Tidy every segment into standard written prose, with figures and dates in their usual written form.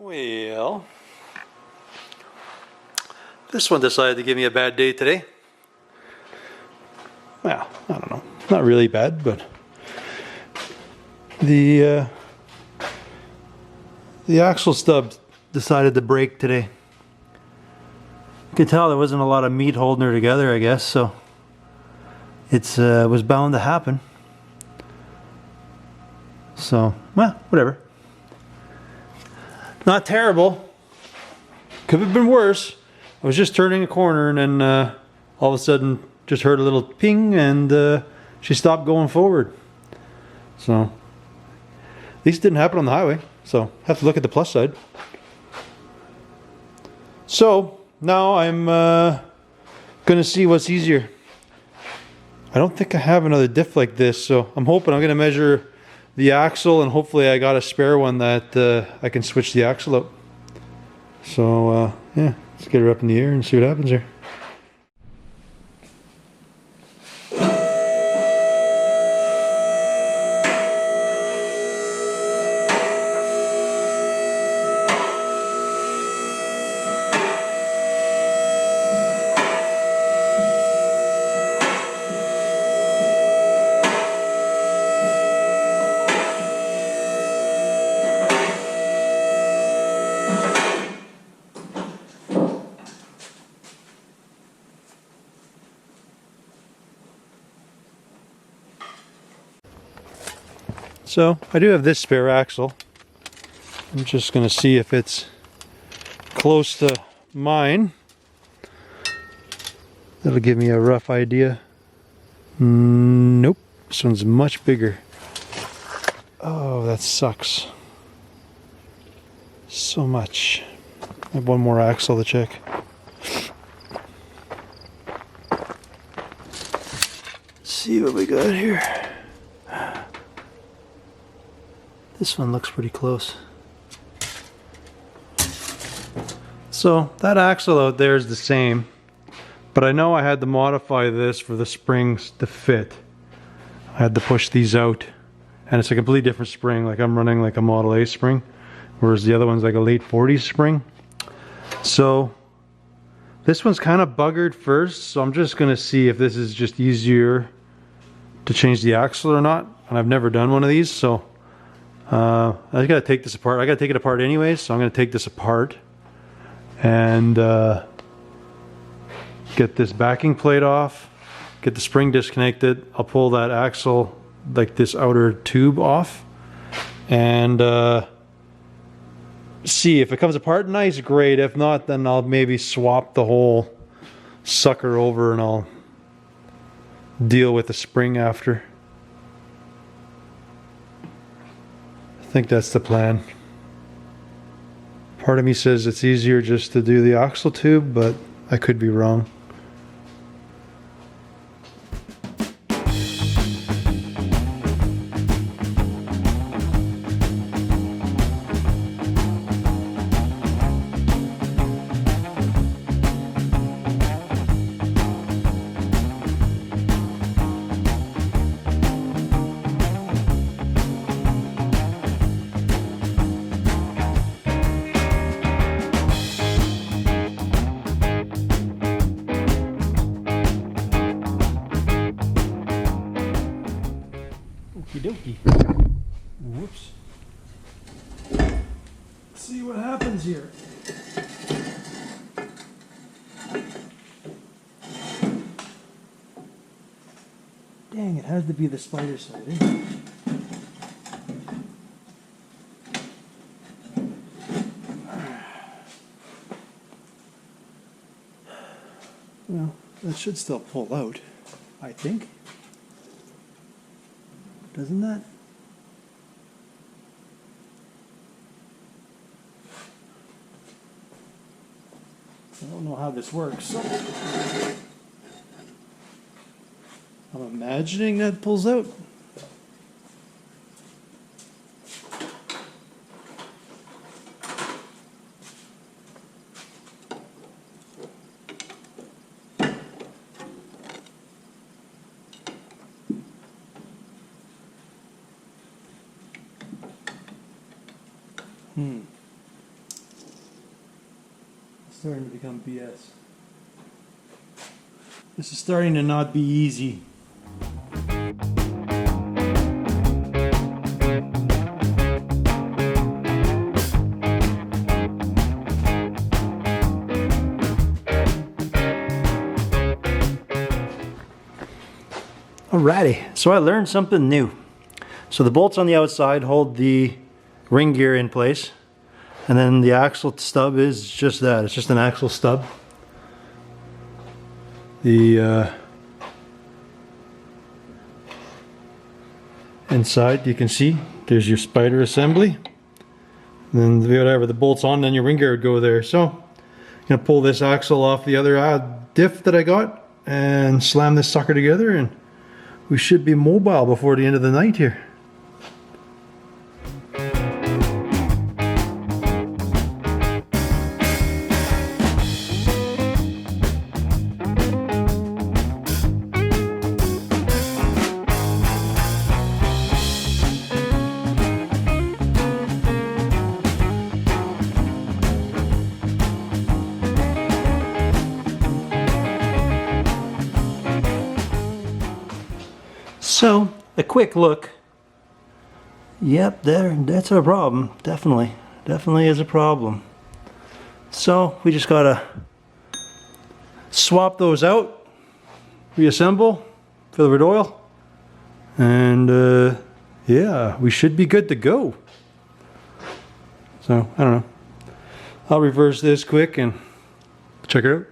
Well, this one decided to give me a bad day today. Well, I don't know, not really bad, but the axle stub decided to break today. You could tell there wasn't a lot of meat holding her together, I guess, so it was bound to happen. So, well, whatever. Not terrible. Could have been worse. I was just turning a corner and then all of a sudden just heard a little ping and she stopped going forward. So, at least it didn't happen on the highway. So, have to look at the plus side. So, now I'm gonna see what's easier. I don't think I have another diff like this, so I'm hoping I'm gonna measure the axle and hopefully I got a spare one that I can switch the axle out. So yeah, let's get her up in the air and see what happens here. So I do have this spare axle. I'm just going to see if it's close to mine. That'll give me a rough idea. Nope, this one's much bigger. Oh, that sucks. So much. I have one more axle to check. Let's see what we got here. This one looks pretty close. So that axle out there is the same, but I know I had to modify this for the springs to fit. I had to push these out, and it's a completely different spring. Like I'm running like a Model A spring, whereas the other one's like a late 40s spring. So this one's kind of buggered first, so I'm just gonna see if this is just easier to change the axle or not. And I've never done one of these, so I gotta take this apart. I gotta take it apart anyways, so I'm gonna take this apart and get this backing plate off, get the spring disconnected. I'll pull that axle, like this outer tube off, and see if it comes apart nice, great. If not, then I'll maybe swap the whole sucker over and I'll deal with the spring after. I think that's the plan. Part of me says it's easier just to do the axle tube, but I could be wrong. Okie dokie. Whoops. Let's see what happens here. Dang, it has to be the spider side, eh? Well, that should still pull out, I think. Doesn't that? I don't know how this works. So I'm imagining that pulls out. starting to become BS. This is starting to not be easy. Alrighty, so I learned something new. So the bolts on the outside hold the ring gear in place, and then the axle stub is just that. It's just an axle stub. The inside you can see there's your spider assembly. And then whatever the bolts on, then your ring gear would go there. So I'm gonna pull this axle off the other diff that I got and slam this sucker together, and we should be mobile before the end of the night here. So, a quick look. Yep, that's a problem. Definitely is a problem. So, we just gotta swap those out, reassemble, fill it with oil, and yeah, we should be good to go. So, I don't know. I'll reverse this quick and check it out.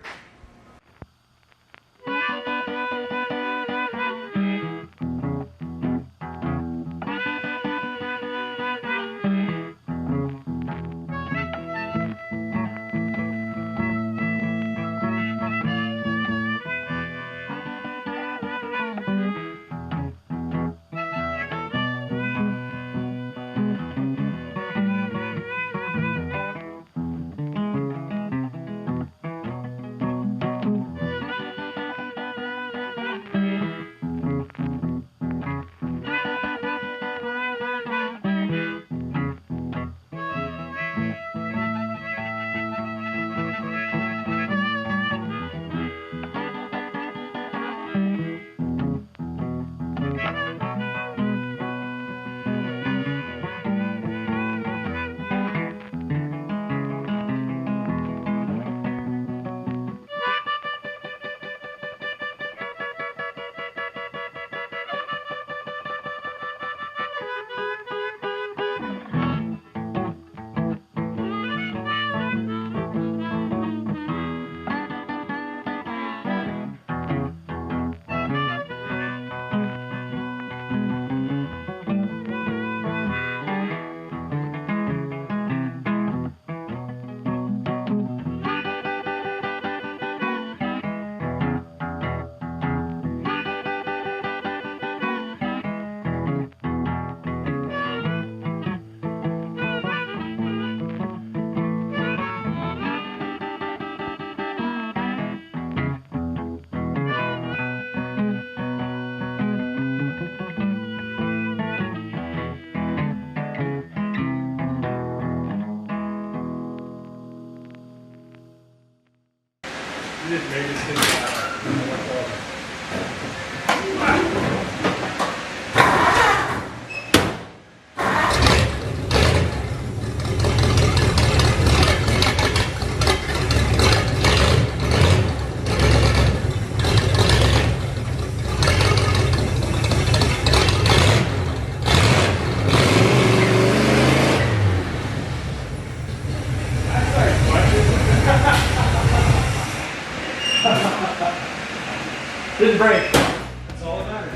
Didn't break. That's all that matters.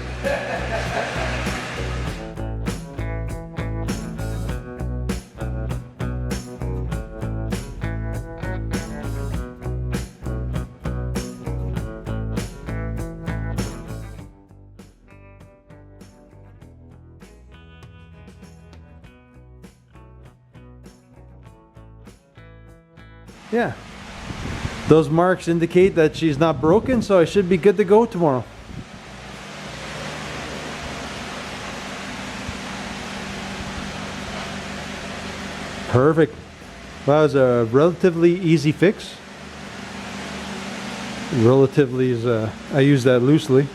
Yeah. Those marks indicate that she's not broken, so I should be good to go tomorrow. Perfect. That was a relatively easy fix. relatively is, I use that loosely,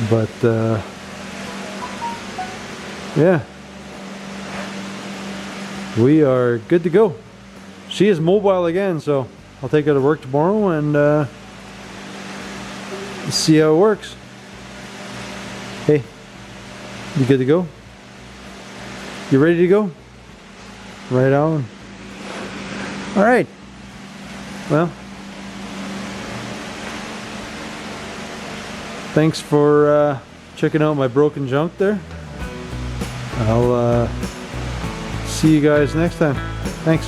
but yeah, we are good to go. She is mobile again, so I'll take her to work tomorrow and see how it works. Hey, you good to go? You ready to go? Right on. All right. Well, thanks for checking out my broken junk there. I'll see you guys next time. Thanks.